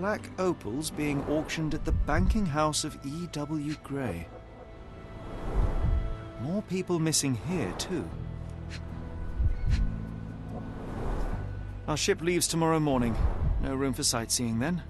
black opals being auctioned at the banking house of E.W. Gray. More people missing here, too. Our ship leaves tomorrow morning. No room for sightseeing then.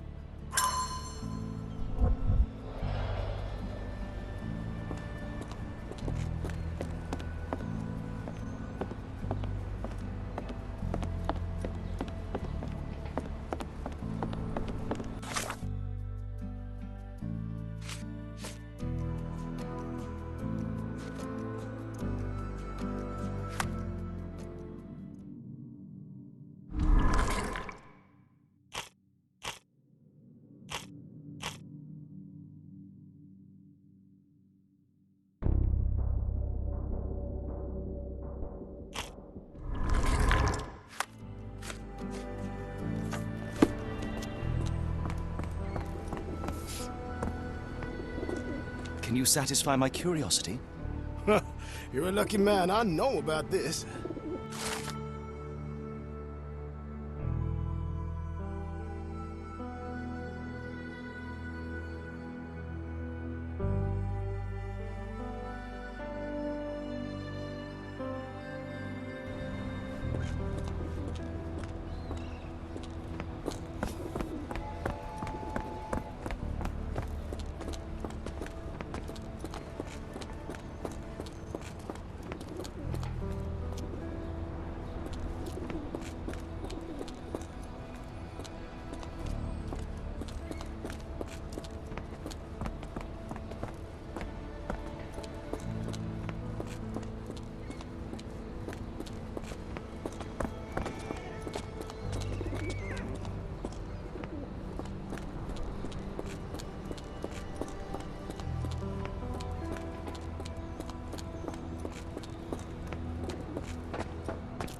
Can you satisfy my curiosity? You're a lucky man. I know about this.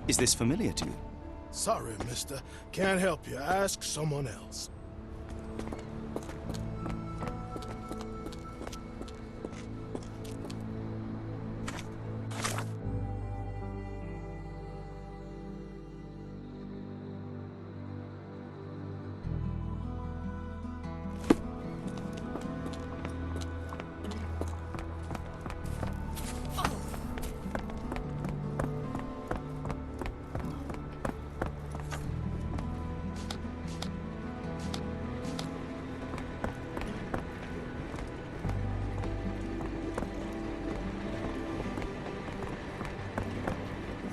Is this familiar to you? Sorry, mister. Can't help you. Ask someone else.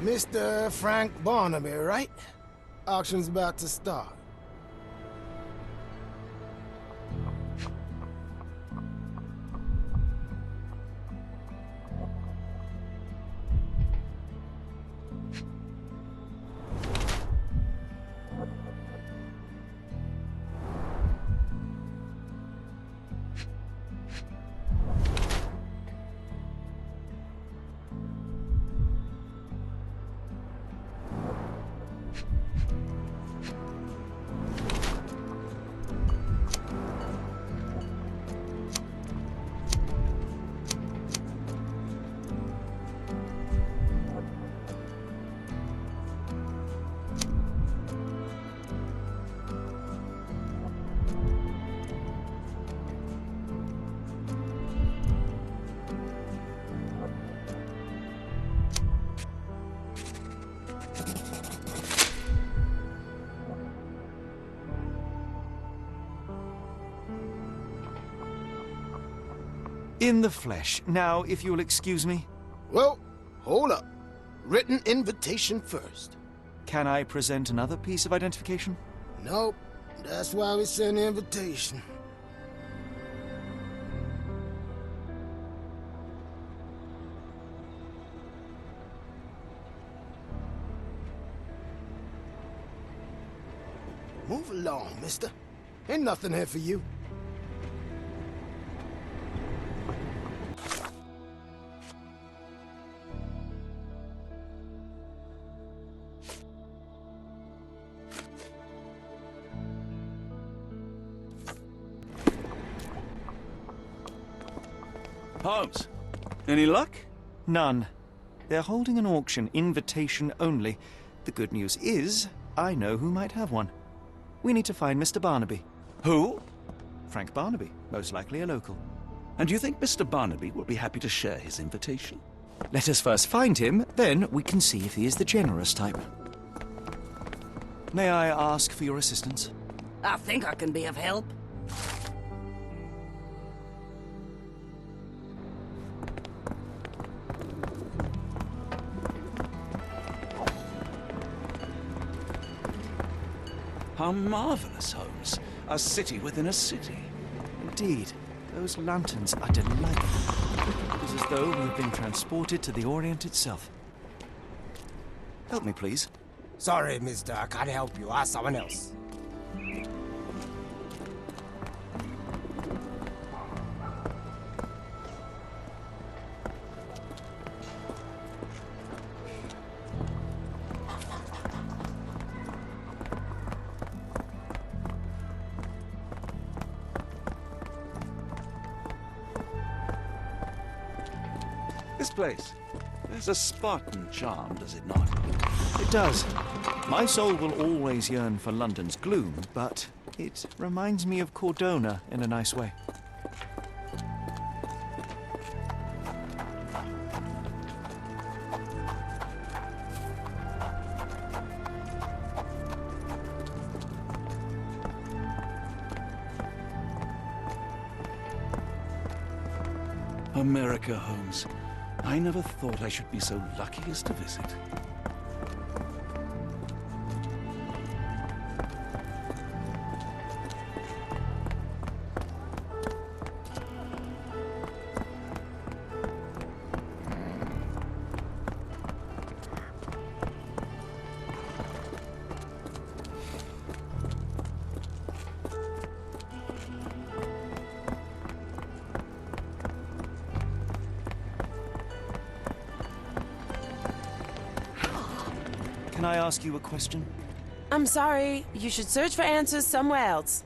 Mr. Frank Barnaby, right? Auction's about to start. In the flesh. Now, if you'll excuse me. Well, hold up. Written invitation first. Can I present another piece of identification? Nope. That's why we send the invitation. Move along, mister. Ain't nothing here for you. Holmes, any luck? None. They're holding an auction, invitation only. The good news is, I know who might have one. We need to find Mr. Barnaby. Who? Frank Barnaby, most likely a local. And do you think Mr. Barnaby will be happy to share his invitation? Let us first find him, then we can see if he is the generous type. May I ask for your assistance? I think I can be of help. How marvelous, Holmes. A city within a city. Indeed, those lanterns are delightful. It is as though we have been transported to the Orient itself. Help me, please. Sorry, mister, I can't help you. Ask someone else. This place. There's a Spartan charm, does it not? It does. My soul will always yearn for London's gloom, but it reminds me of Cordona in a nice way. America, Holmes. I never thought I should be so lucky as to visit. Can I ask you a question? I'm sorry. You should search for answers somewhere else.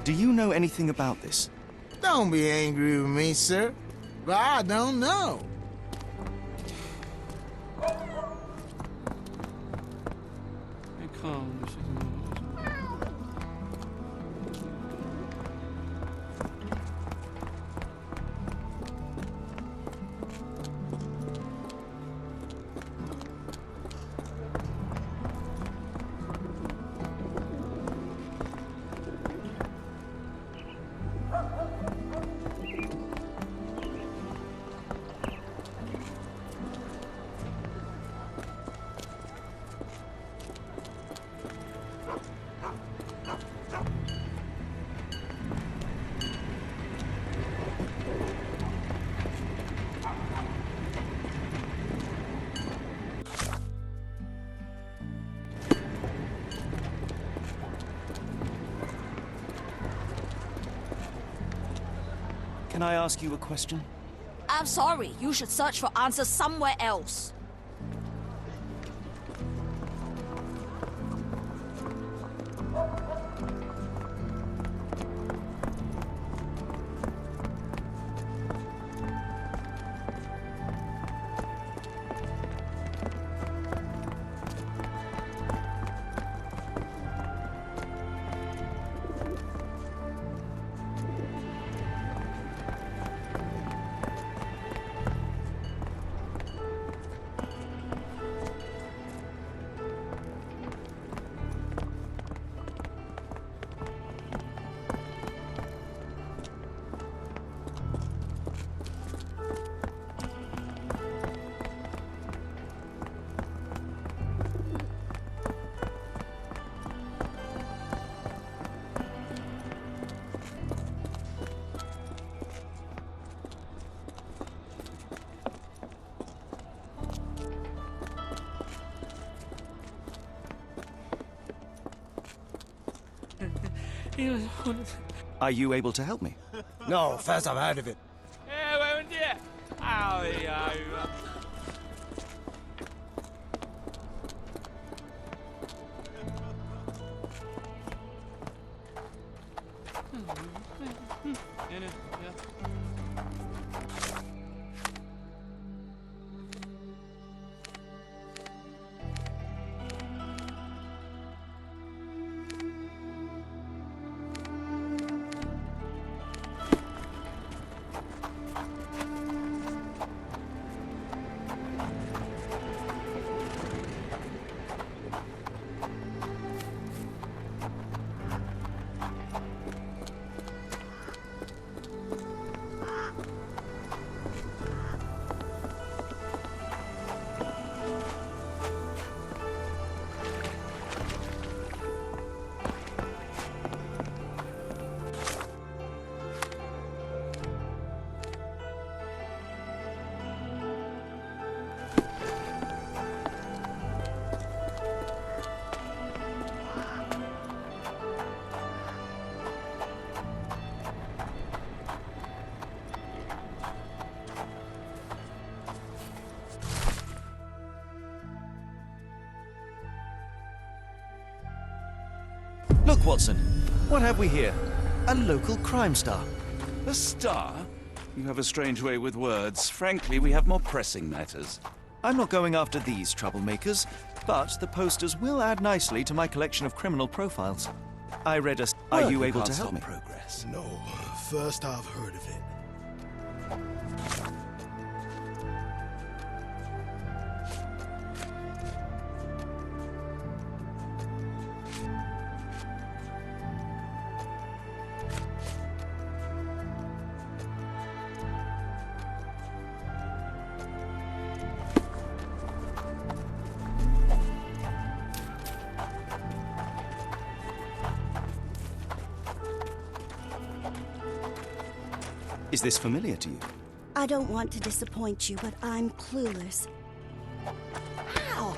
Do you know anything about this? Don't be angry with me, sir. But I don't know. Can I ask you a question? I'm sorry. You should search for answers somewhere else. Are you able to help me? No, first I've heard of it. Look, Watson. What have we here? A local crime star. A star? You have a strange way with words. Frankly, we have more pressing matters. I'm not going after these troublemakers, but the posters will add nicely to my collection of criminal profiles. I read a... Are you able to help me? Progress. No, first I've heard of it. Is this familiar to you? I don't want to disappoint you, but I'm clueless. How?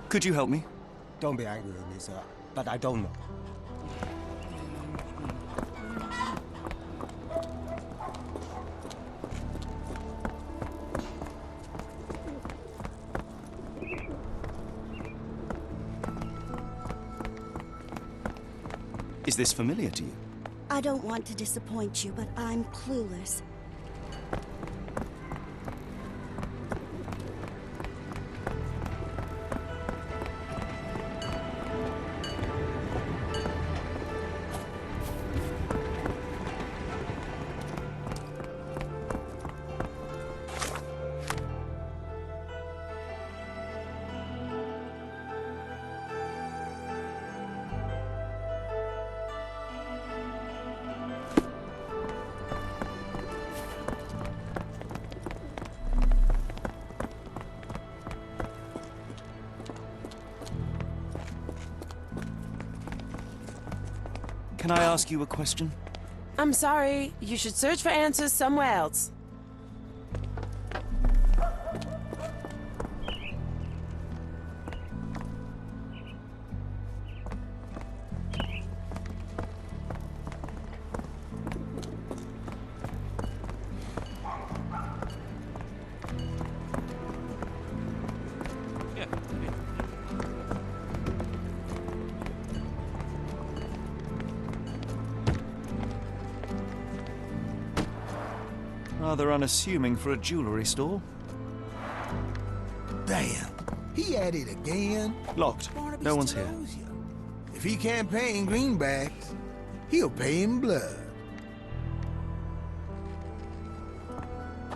Could you help me? Don't be angry with me, sir, but I don't know. Is this familiar to you? I don't want to disappoint you, but I'm clueless. Can I ask you a question? I'm sorry. You should search for answers somewhere else. Rather unassuming for a jewelry store. Damn. He at it again. Locked. Barnaby No one's still here. owes you. If he can't pay in greenbacks, he'll pay in blood.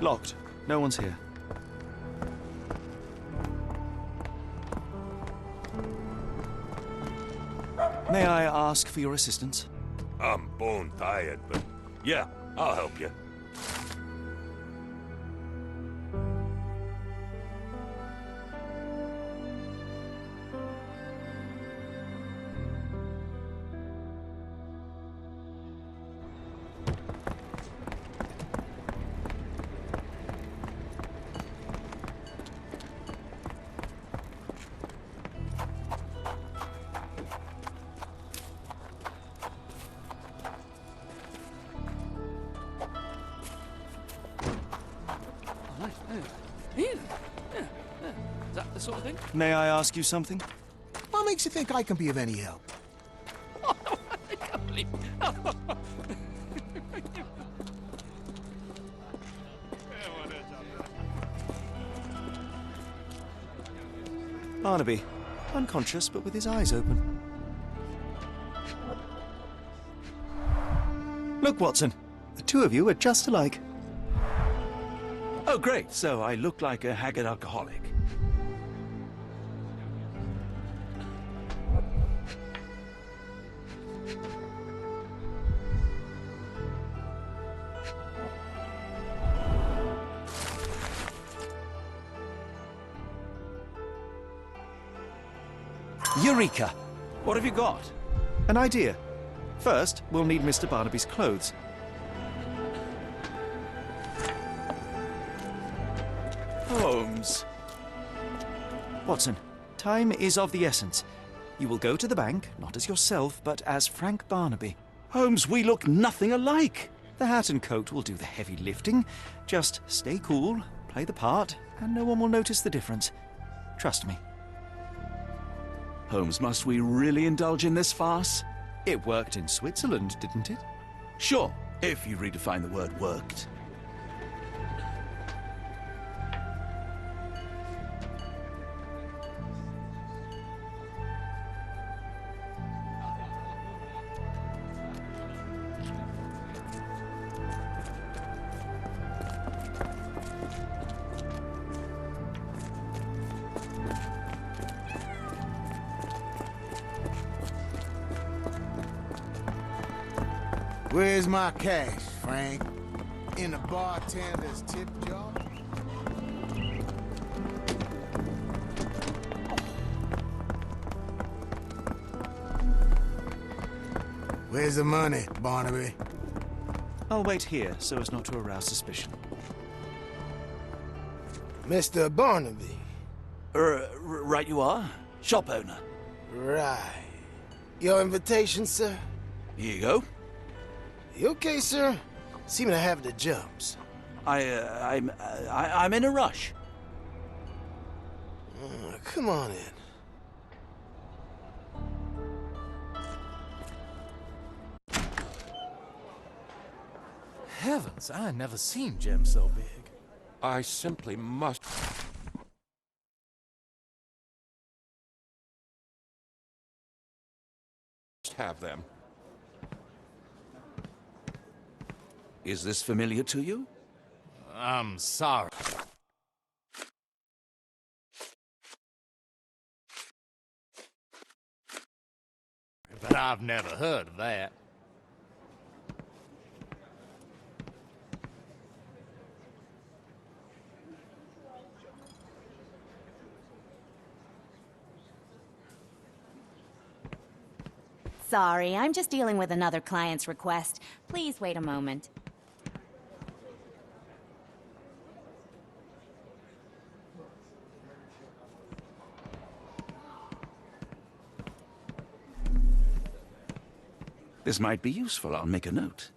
Locked. No one's here. May I ask for your assistance? I'm bone tired, but yeah, I'll help you. Is that the sort of thing? May I ask you something? What makes you think I can be of any help? Barnaby, unconscious but with his eyes open. Look, Watson, the two of you are just alike. Oh, great. So I look like a haggard alcoholic. Eureka! What have you got? An idea. First, we'll need Mr. Barnaby's clothes. Holmes. Watson, time is of the essence. You will go to the bank, not as yourself, but as Frank Barnaby. Holmes, we look nothing alike. The hat and coat will do the heavy lifting. Just stay cool, play the part, and no one will notice the difference. Trust me. Holmes, must we really indulge in this farce? It worked in Switzerland, didn't it? Sure, if you redefine the word worked. Where's my cash, Frank? In the bartender's tip jar? Where's the money, Barnaby? I'll wait here so as not to arouse suspicion. Mr. Barnaby. Right you are. Shop owner. Right. Your invitation, sir? Here you go. You okay, sir? Seem to have the jumps. I'm in a rush. Come on in. Heavens, I never seen gems so big. I simply must have them. Is this familiar to you? I'm sorry. But I've never heard of that. Sorry, I'm just dealing with another client's request. Please wait a moment. This might be useful. I'll make a note.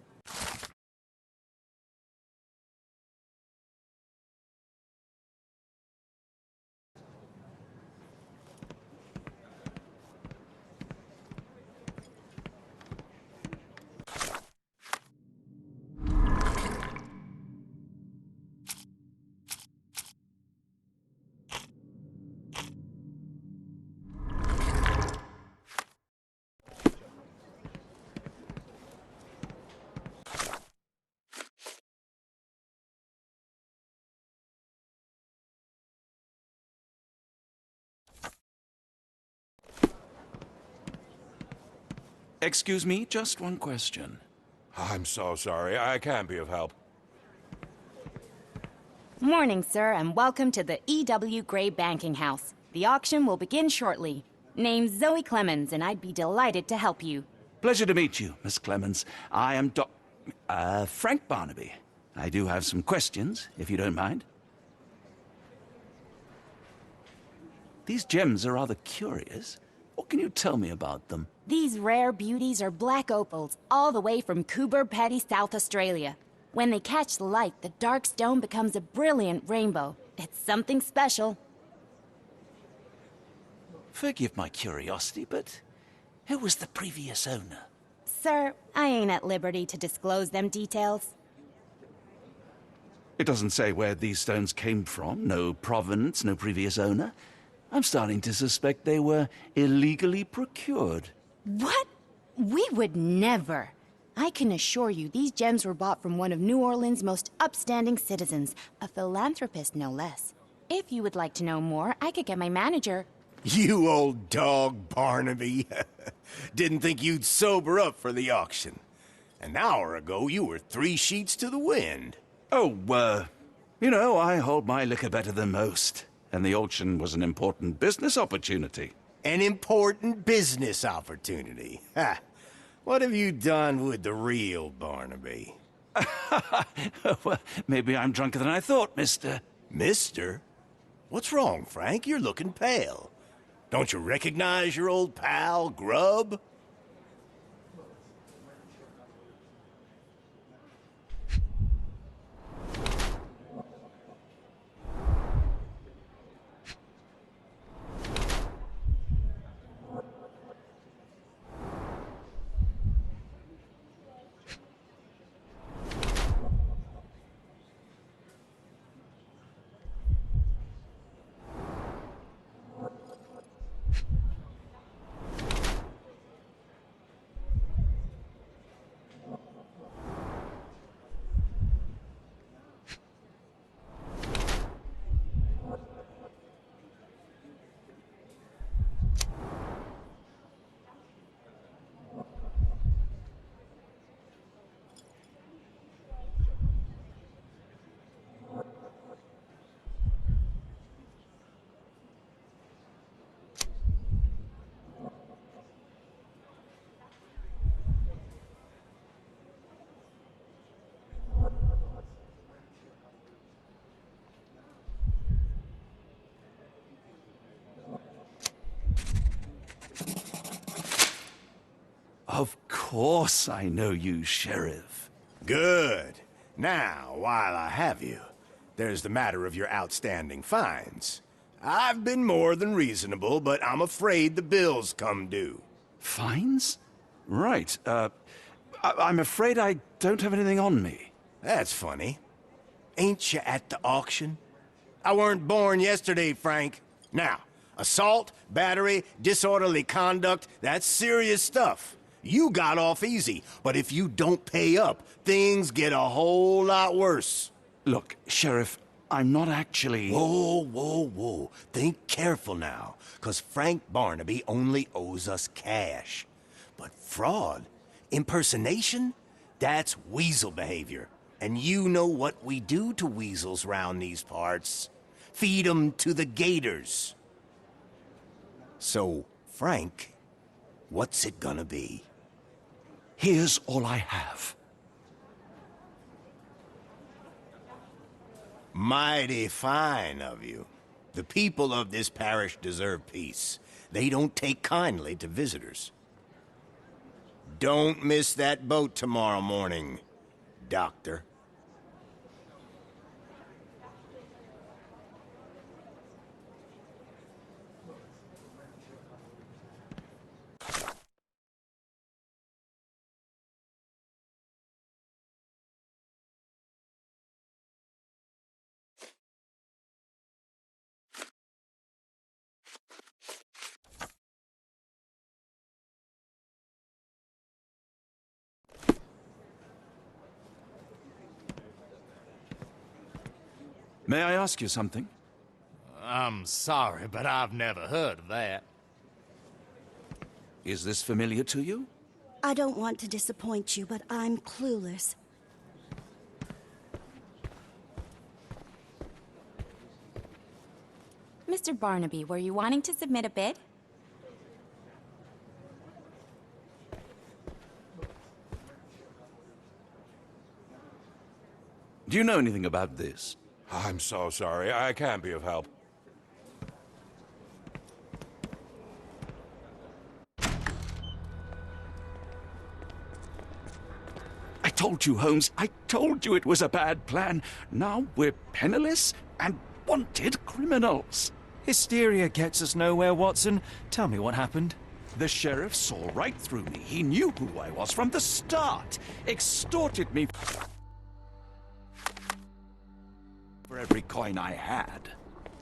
Excuse me, just one question. I'm so sorry. I can't be of help. Morning, sir, and welcome to the E.W. Gray Banking House. The auction will begin shortly. Name's Zoe Clemens, and I'd be delighted to help you. Pleasure to meet you, Miss Clemens. I am Frank Barnaby. I do have some questions, if you don't mind. These gems are rather curious. What can you tell me about them? These rare beauties are black opals, all the way from Coober Pedy, South Australia. When they catch the light, the dark stone becomes a brilliant rainbow. It's something special. Forgive my curiosity, but who was the previous owner? Sir, I ain't at liberty to disclose them details. It doesn't say where these stones came from, no provenance, no previous owner. I'm starting to suspect they were illegally procured. What? We would never. I can assure you these gems were bought from one of New Orleans' most upstanding citizens, a philanthropist no less. If you would like to know more, I could get my manager. You old dog, Barnaby. Didn't think you'd sober up for the auction. An hour ago, you were 3 sheets to the wind. Oh, you know, I hold my liquor better than most. And the auction was an important business opportunity. An important business opportunity. Ha! What have you done with the real Barnaby? Well, maybe I'm drunker than I thought, mister. Mister? What's wrong, Frank? You're looking pale. Don't you recognize your old pal, Grub? Of course I know you, Sheriff. Good. Now, while I have you, there's the matter of your outstanding fines. I've been more than reasonable, but I'm afraid the bills come due. Fines? Right, I'm afraid I don't have anything on me. That's funny. Ain't you at the auction? I weren't born yesterday, Frank. Now, assault, battery, disorderly conduct, that's serious stuff. You got off easy, but if you don't pay up, things get a whole lot worse. Look, Sheriff, I'm not actually... Whoa, whoa, whoa. Think careful now, 'cause Frank Barnaby only owes us cash. But fraud, impersonation, that's weasel behavior. And you know what we do to weasels round these parts. Feed 'em to the gators. So, Frank, what's it gonna be? Here's all I have. Mighty fine of you. The people of this parish deserve peace. They don't take kindly to visitors. Don't miss that boat tomorrow morning, Doctor. May I ask you something? I'm sorry, but I've never heard of that. Is this familiar to you? I don't want to disappoint you, but I'm clueless. Mr. Barnaby, were you wanting to submit a bid? Do you know anything about this? I'm so sorry. I can't be of help. I told you, Holmes. I told you it was a bad plan. Now we're penniless and wanted criminals. Hysteria gets us nowhere, Watson. Tell me what happened. The sheriff saw right through me. He knew who I was from the start. Extorted me for every coin I had.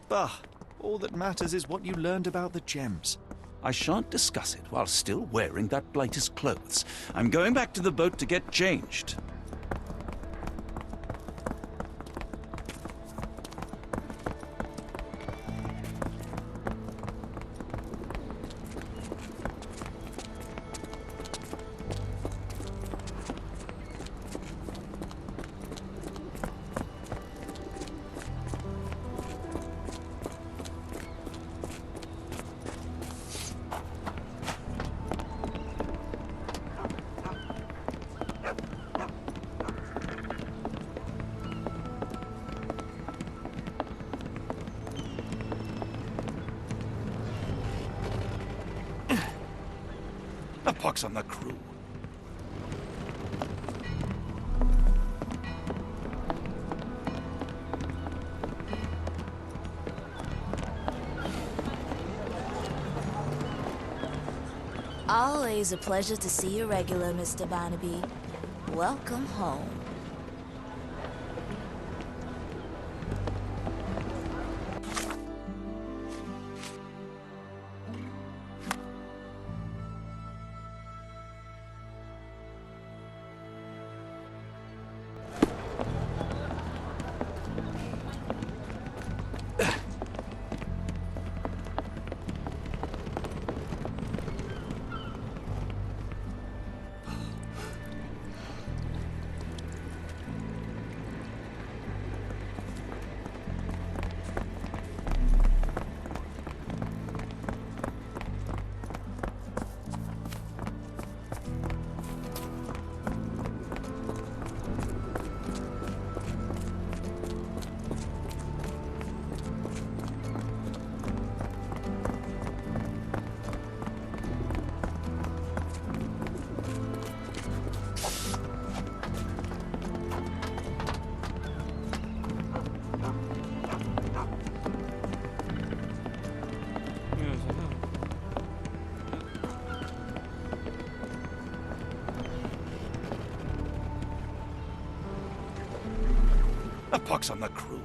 Bah, all that matters is what you learned about the gems. I shan't discuss it while still wearing that blighter's clothes. I'm going back to the boat to get changed. A pox on the crew. Always a pleasure to see you regular, Mr. Barnaby. Welcome home. A pox on the crew.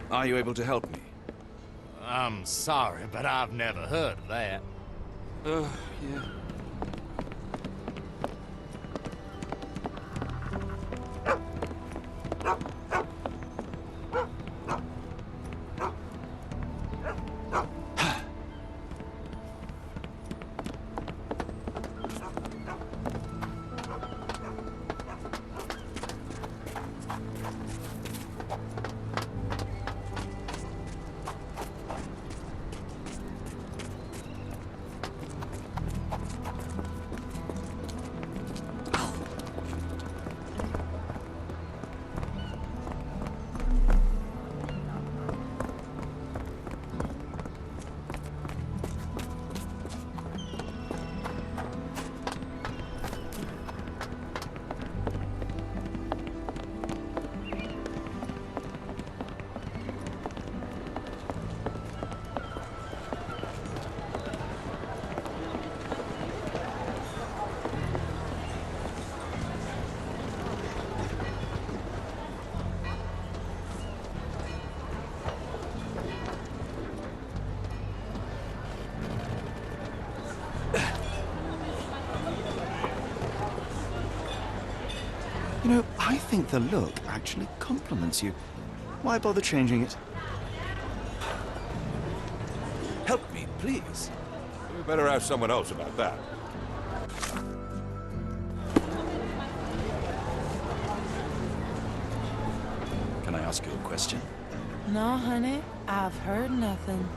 Are you able to help me? I'm sorry, but I've never heard of that. Yeah. I think the look actually compliments you. Why bother changing it? Help me, please. We better ask someone else about that. Can I ask you a question? No, honey, I've heard nothing.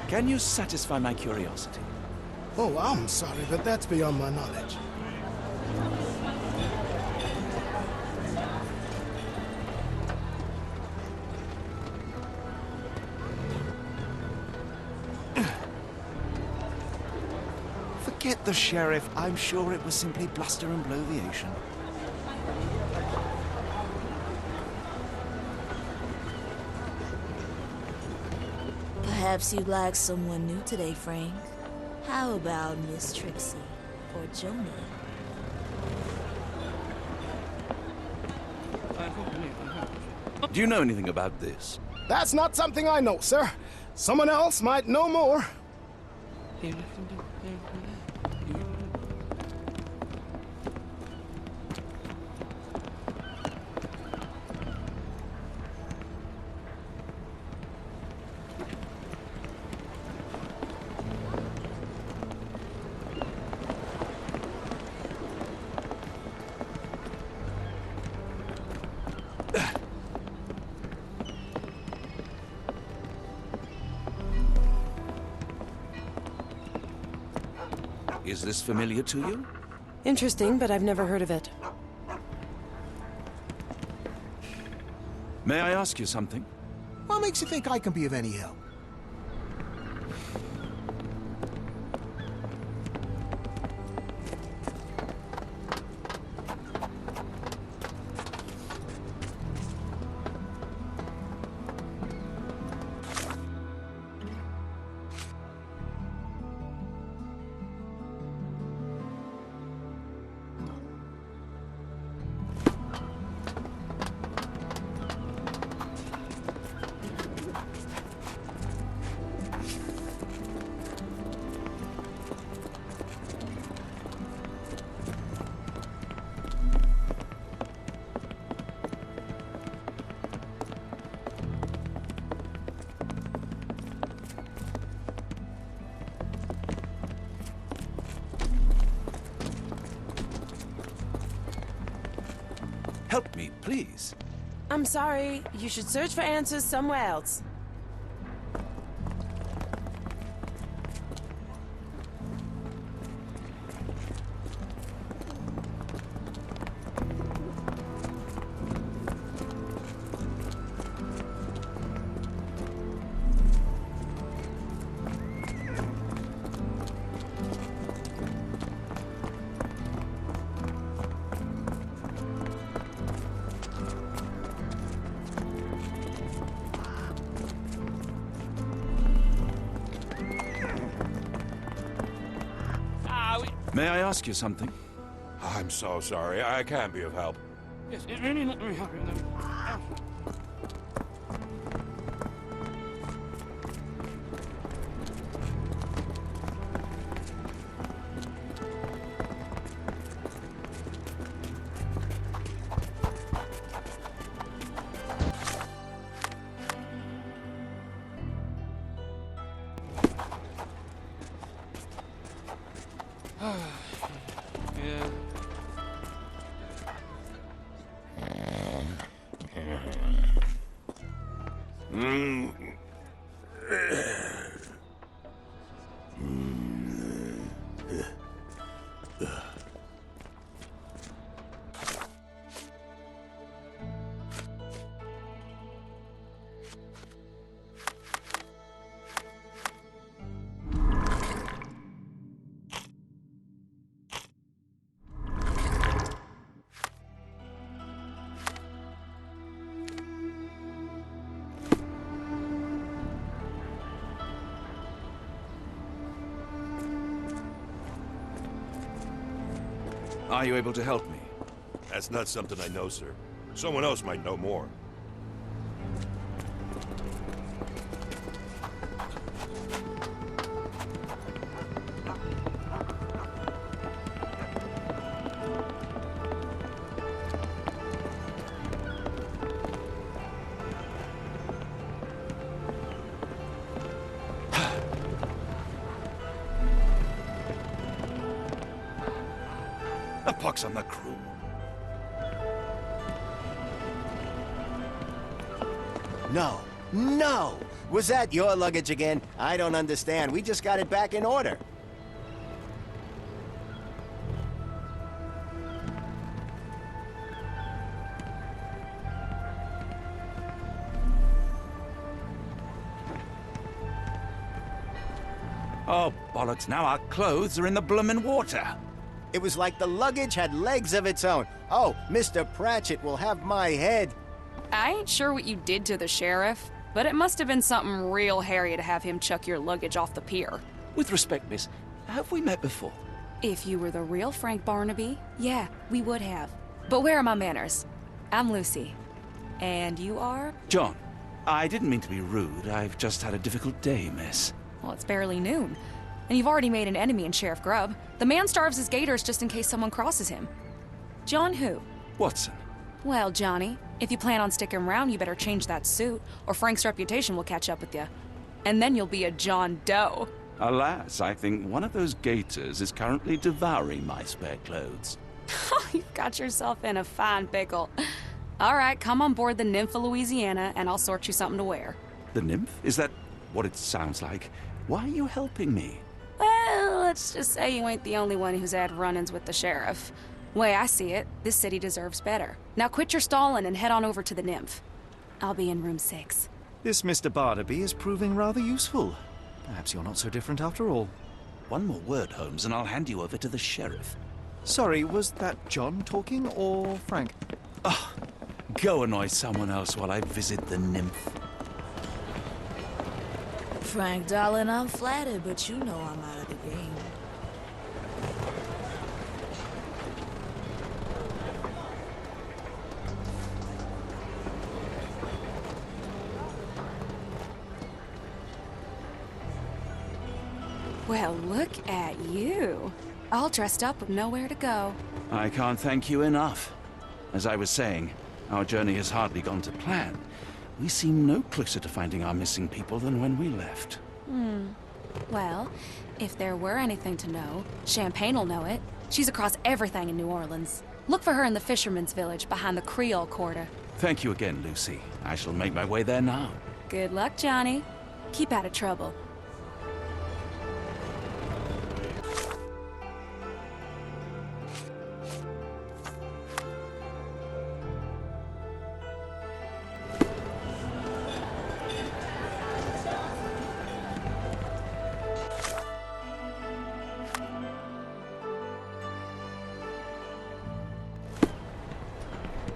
Can you satisfy my curiosity? Oh, I'm sorry, but that's beyond my knowledge. Forget the sheriff. I'm sure it was simply bluster and bloviation. Perhaps you'd like someone new today, Frank. How about Miss Trixie or Jonah? Do you know anything about this? That's not something I know, sir. Someone else might know more. Is this familiar to you? Interesting, but I've never heard of it. May I ask you something? What makes you think I can be of any help? Help me, please. I'm sorry. You should search for answers somewhere else. May I ask you something? I'm so sorry. I can't be of help. Are you able to help me? That's not something I know, sir. Someone else might know more. pox on the crew. No, no! Was that your luggage again? I don't understand. We just got it back in order. Oh, bollocks, now our clothes are in the bloomin' water. It was like the luggage had legs of its own. Oh, Mr. Pratchett will have my head. I ain't sure what you did to the sheriff, but it must have been something real hairy to have him chuck your luggage off the pier. With respect, miss, have we met before? If you were the real Frank Barnaby, yeah, we would have. But where are my manners? I'm Lucy. And you are? John, I didn't mean to be rude. I've just had a difficult day, miss. Well, it's barely noon. And you've already made an enemy in Sheriff Grubb. The man starves his gators just in case someone crosses him. John who? Watson. Well, Johnny, if you plan on sticking around, you better change that suit, or Frank's reputation will catch up with you. And then you'll be a John Doe. Alas, I think one of those gators is currently devouring my spare clothes. You've got yourself in a fine pickle. All right, come on board the Nymph of Louisiana, and I'll sort you something to wear. The nymph? Is that what it sounds like? Why are you helping me? Well, let's just say you ain't the only one who's had run-ins with the sheriff. Way I see it, this city deserves better. Now quit your stalling and head on over to the Nymph. I'll be in room 6. This Mr. Barnaby is proving rather useful. Perhaps you're not so different after all. One more word, Holmes, and I'll hand you over to the sheriff. Sorry, was that John talking or Frank? Oh, go annoy someone else while I visit the nymph. Frank, darling, I'm flattered, but you know I'm out of the game. Well, look at you. All dressed up with nowhere to go. I can't thank you enough. As I was saying, our journey has hardly gone to plan. We seem no closer to finding our missing people than when we left. Well, if there were anything to know, Champagne'll know it. She's across everything in New Orleans. Look for her in the fisherman's village behind the Creole Quarter. Thank you again, Lucy. I shall make my way there now. Good luck, Johnny. Keep out of trouble.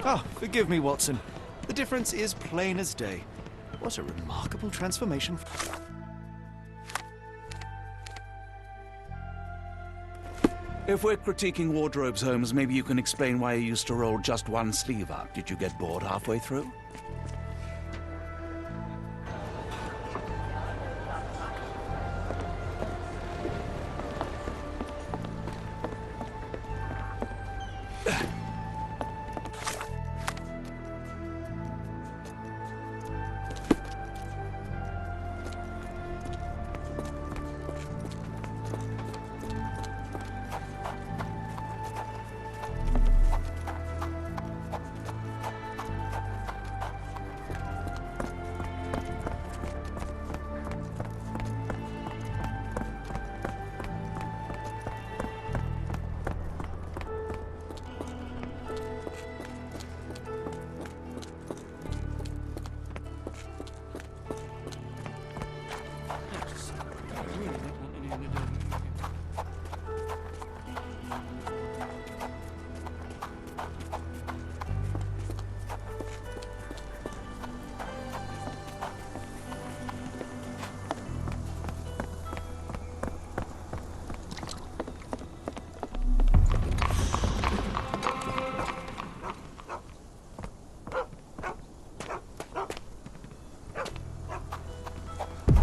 Ah, forgive me, Watson. The difference is plain as day. What a remarkable transformation. If we're critiquing wardrobes, Holmes, maybe you can explain why you used to roll just one sleeve up. Did you get bored halfway through?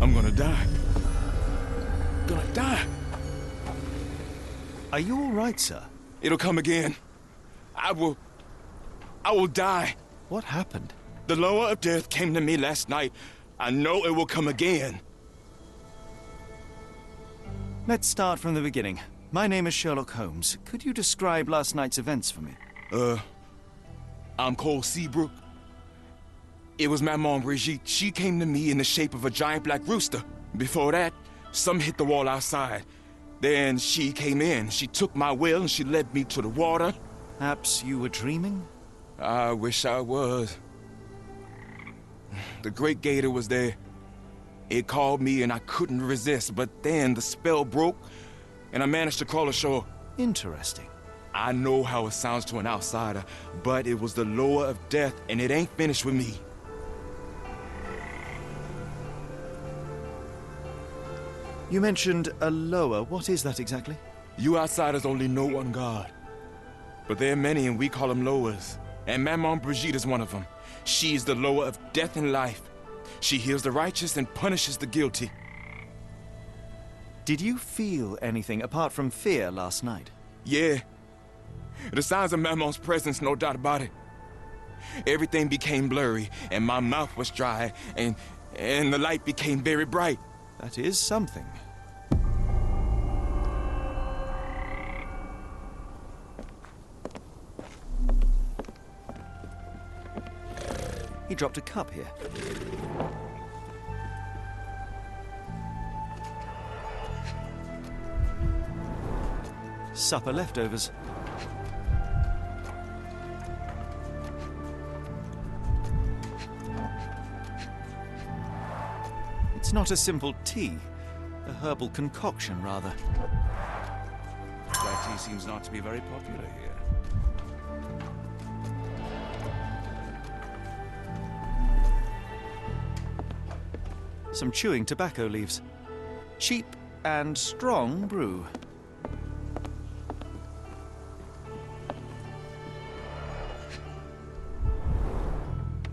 I'm gonna die. Gonna die. Are you all right, sir? It'll come again. I will die. What happened? The lower of death came to me last night. I know it will come again. Let's start from the beginning. My name is Sherlock Holmes. Could you describe last night's events for me? I'm Cole Seabrook. It was Maman Brigitte. She came to me in the shape of a giant black rooster. Before that, some hit the wall outside. Then she came in. She took my will and she led me to the water. Perhaps you were dreaming? I wish I was. The Great Gator was there. It called me and I couldn't resist, but then the spell broke and I managed to crawl ashore. Interesting. I know how it sounds to an outsider, but it was the lower of death and it ain't finished with me. You mentioned a lower. What is that exactly? You outsiders only know one God. But there are many and we call them lowers. And Maman Brigitte is one of them. She is the lower of death and life. She heals the righteous and punishes the guilty. Did you feel anything apart from fear last night? Yeah. The signs of Maman's presence, no doubt about it. Everything became blurry, and my mouth was dry, and the light became very bright. That is something. He dropped a cup here. Supper leftovers. It's not a simple tea. A herbal concoction, rather. Black tea seems not to be very popular here. Some chewing tobacco leaves. Cheap and strong brew.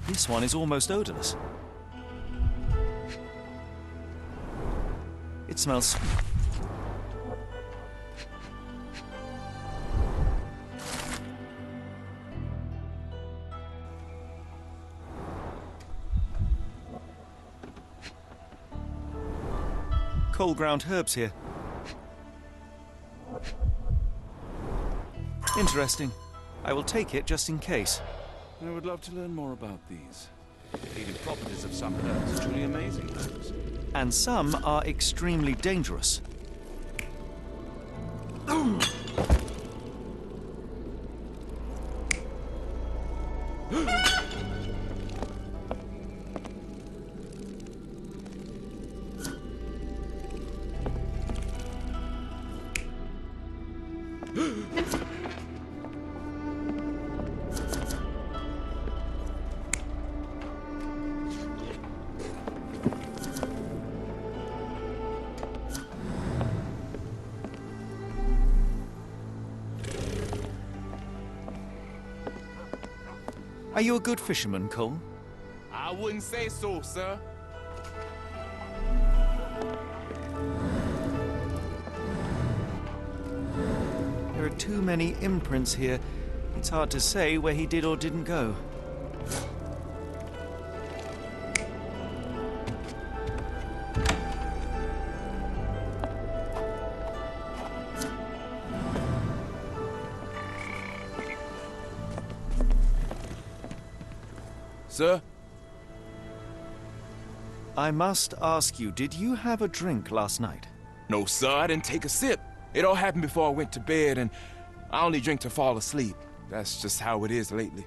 This one is almost odorless. It smells... cold ground herbs here. Interesting. I will take it just in case. I would love to learn more about these. The healing properties of some herbs are truly amazing herbs. And some are extremely dangerous. Are you a good fisherman, Cole? I wouldn't say so, sir. There are too many imprints here. It's hard to say where he did or didn't go. Sir? I must ask you, did you have a drink last night? No, sir, I didn't take a sip. It all happened before I went to bed, and I only drink to fall asleep. That's just how it is lately.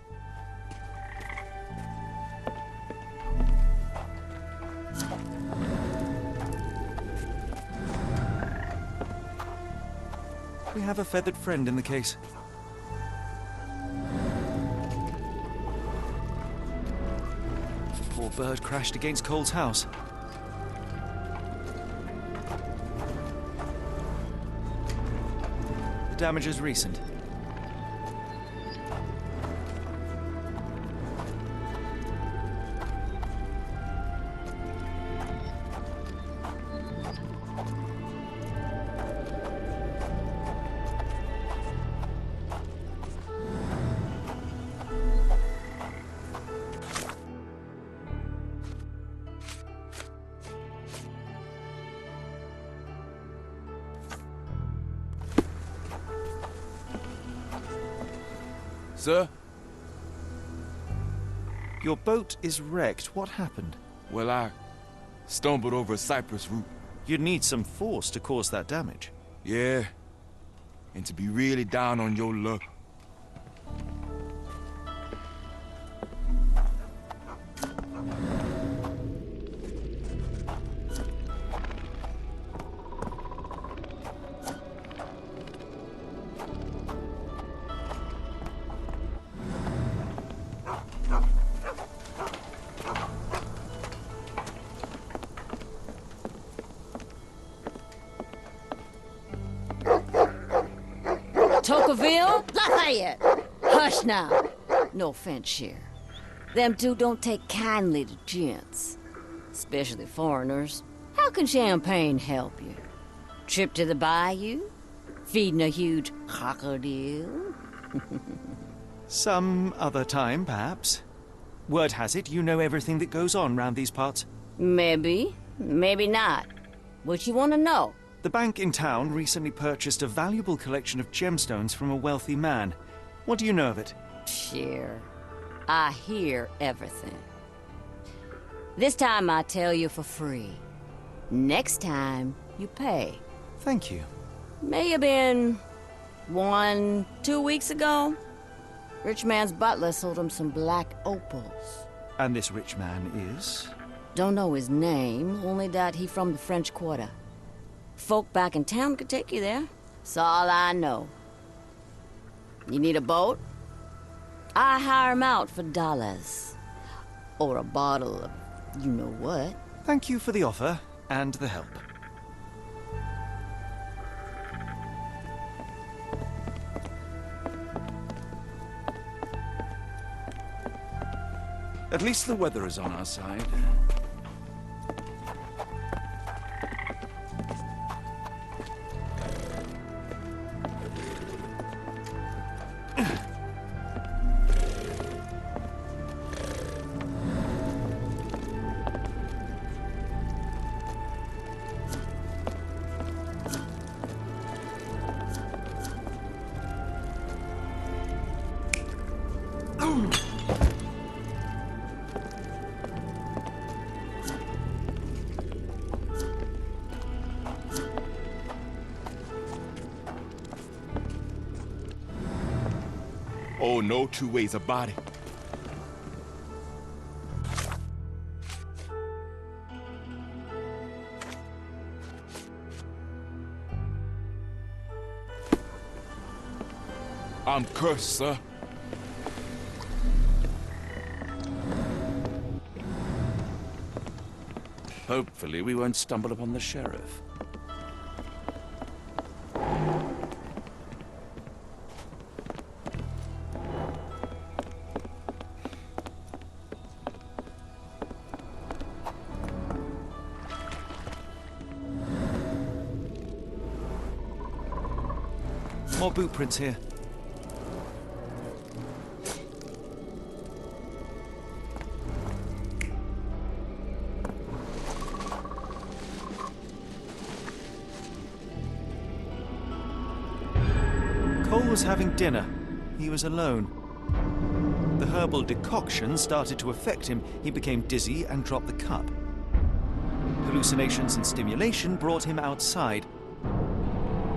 We have a feathered friend in the case. Poor bird crashed against Cole's house. The damage is recent. Sir? Your boat is wrecked. What happened? Well, I stumbled over a cypress root. You'd need some force to cause that damage. Yeah. And to be really down on your luck. Tocqueville? Lafayette! Hush now. No offense, Cher. Them two don't take kindly to gents. Especially foreigners. How can champagne help you? Trip to the bayou? Feeding a huge crocodile? Some other time, perhaps. Word has it you know everything that goes on round these parts. Maybe. Maybe not. What you want to know? The bank in town recently purchased a valuable collection of gemstones from a wealthy man. What do you know of it? Cher, I hear everything. This time I tell you for free. Next time, you pay. Thank you. May have been 2 weeks ago. Rich man's butler sold him some black opals. And this rich man is? Don't know his name, only that he from the French Quarter. Folk back in town could take you there. That's all I know. You need a boat? I hire 'em out for dollars. Or a bottle of you-know-what. Thank you for the offer and the help. At least the weather is on our side. Oh, no two ways about it. I'm cursed, sir. Hopefully we won't stumble upon the sheriff. More boot prints here. Cole was having dinner. He was alone. The herbal decoction started to affect him. He became dizzy and dropped the cup. Hallucinations and stimulation brought him outside.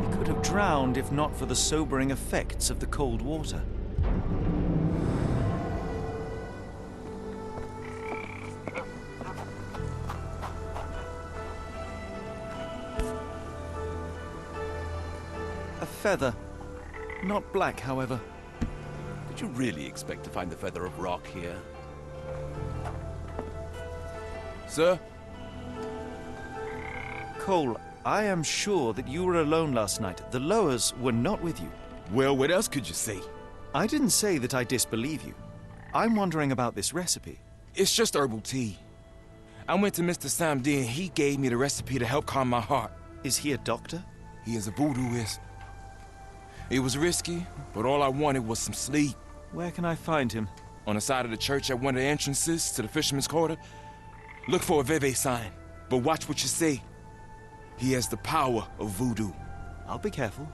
He could have drowned if not for the sobering effects of the cold water. A feather. Not black, however. Did you really expect to find the feather of rock here? Sir? Cole, I am sure that you were alone last night. The Lowers were not with you. Well, what else could you say? I didn't say that I disbelieve you. I'm wondering about this recipe. It's just herbal tea. I went to Mr. Samdi and he gave me the recipe to help calm my heart. Is he a doctor? He is a voodooist. It was risky, but all I wanted was some sleep. Where can I find him? On the side of the church at one of the entrances to the Fisherman's Quarter. Look for a Veve sign, but watch what you say. He has the power of voodoo. I'll be careful.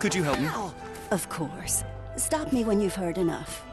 Could you help me? Of course. Stop me when you've heard enough.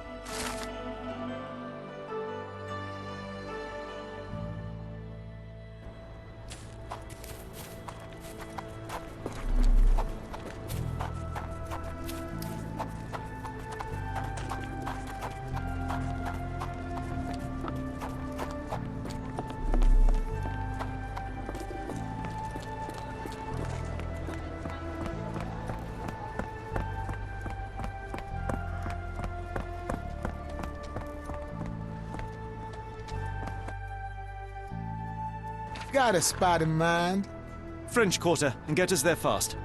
Got a spot in mind. French Quarter, and get us there fast.